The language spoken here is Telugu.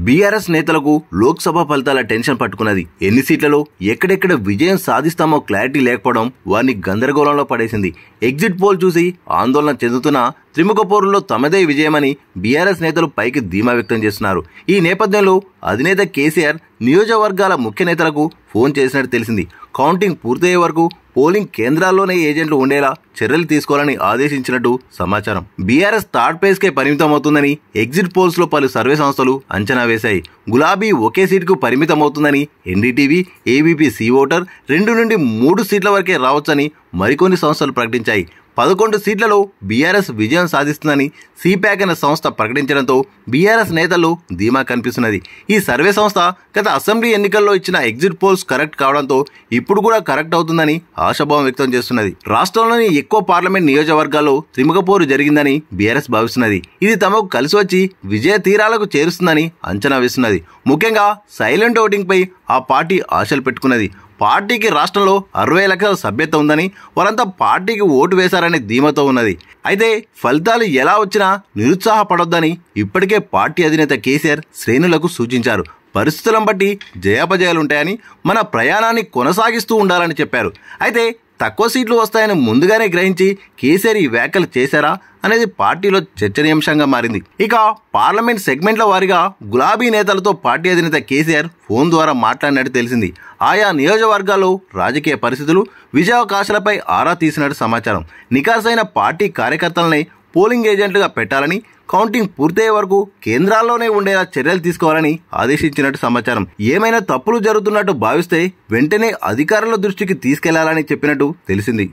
బీఆర్ఎస్ నేతలకు లోక్సభ ఫలితాల టెన్షన్ పట్టుకున్నది. ఎన్ని సీట్లలో ఎక్కడెక్కడ విజయం సాధిస్తామో క్లారిటీ లేకపోవడం వారిని గందరగోళంలో పడేసింది. ఎగ్జిట్ పోల్ చూసి ఆందోళన చెందుతున్న త్రిముఖ పోరులో తమదే విజయమని బీఆర్ఎస్ నేతలు పైకి ధీమా వ్యక్తం చేస్తున్నారు. ఈ నేపథ్యంలో అధినేత కేసీఆర్ నియోజకవర్గాల ముఖ్య నేతలకు ఫోన్ చేసినట్టు తెలిసింది. కౌంటింగ్ పూర్తయ్యే వరకు పోలింగ్ కేంద్రాల్లోనే ఏజెంట్లు ఉండేలా చర్యలు తీసుకోవాలని ఆదేశించినట్టు సమాచారం. బీఆర్ఎస్ థర్డ్ ప్లేస్ కే పరిమితమవుతుందని ఎగ్జిట్ పోల్స్ లో పలు సర్వే సంస్థలు అంచనా వేశాయి. గులాబీ ఒకే సీటుకు పరిమితమవుతుందని ఎన్డీటీవీ, ఏబీపీ సి ఓటర్ 2 నుండి 3 సీట్ల వరకే రావచ్చని మరికొన్ని సంస్థలు ప్రకటించాయి. 11 సీట్లలో బీఆర్ఎస్ విజయం సాధిస్తుందని సిప్యాక్ అనే సంస్థ ప్రకటించడంతో బీఆర్ఎస్ నేతల్లో ధీమా కనిపిస్తున్నది. ఈ సర్వే సంస్థ గత అసెంబ్లీ ఎన్నికల్లో ఇచ్చిన ఎగ్జిట్ పోల్స్ కరెక్ట్ కావడంతో ఇప్పుడు కూడా కరెక్ట్ అవుతుందని ఆశాభావం వ్యక్తం చేస్తున్నది. రాష్ట్రంలోని ఎక్కువ పార్లమెంట్ నియోజకవర్గాల్లో త్రిముఖ పోరు జరిగిందని బీఆర్ఎస్ భావిస్తున్నది. ఇది తమకు కలిసి వచ్చి విజయ తీరాలకు చేరుస్తుందని అంచనా వేస్తున్నది. ముఖ్యంగా సైలెంట్ ఓటింగ్ పై ఆ పార్టీ ఆశలు పెట్టుకున్నది. పార్టీకి రాష్ట్రంలో 60 లక్షల సభ్యత ఉందని, వారంతా పార్టీకి ఓటు వేశారనే ధీమాతో ఉన్నది. అయితే ఫలితాలు ఎలా వచ్చినా నిరుత్సాహపడొద్దని ఇప్పటికే పార్టీ అధినేత కేసీఆర్ శ్రేణులకు సూచించారు. పరిస్థితులను బట్టి జయాపజయాలుంటాయని, మన ప్రయాణాన్ని కొనసాగిస్తూ ఉండాలని చెప్పారు. అయితే తక్కువ సీట్లు వస్తాయని ముందుగానే గ్రహించి కేసీఆర్ ఈ వ్యాఖ్యలు చేశారా అనేది పార్టీలో చర్చనీయాంశంగా మారింది. ఇక పార్లమెంట్ సెగ్మెంట్ల వారీగా గులాబీ నేతలతో పార్టీ అధినేత కేసీఆర్ ఫోన్ ద్వారా మాట్లాడినట్టు తెలిసింది. ఆయా నియోజకవర్గాల్లో రాజకీయ పరిస్థితులు, విజయావకాశాలపై ఆరా తీసినట్టు సమాచారం. నికాసైన పార్టీ కార్యకర్తలనే పోలింగ్ ఏజెంట్లుగా పెట్టాలని, కౌంటింగ్ పూర్తయ్యే వరకు కేంద్రాల్లోనే ఉండేలా చర్యలు తీసుకోవాలని ఆదేశించినట్టు సమాచారం. ఏమైనా తప్పులు జరుగుతున్నట్టు భావిస్తే వెంటనే అధికారుల దృష్టికి తీసుకెళ్లాలని చెప్పినట్టు తెలిసింది.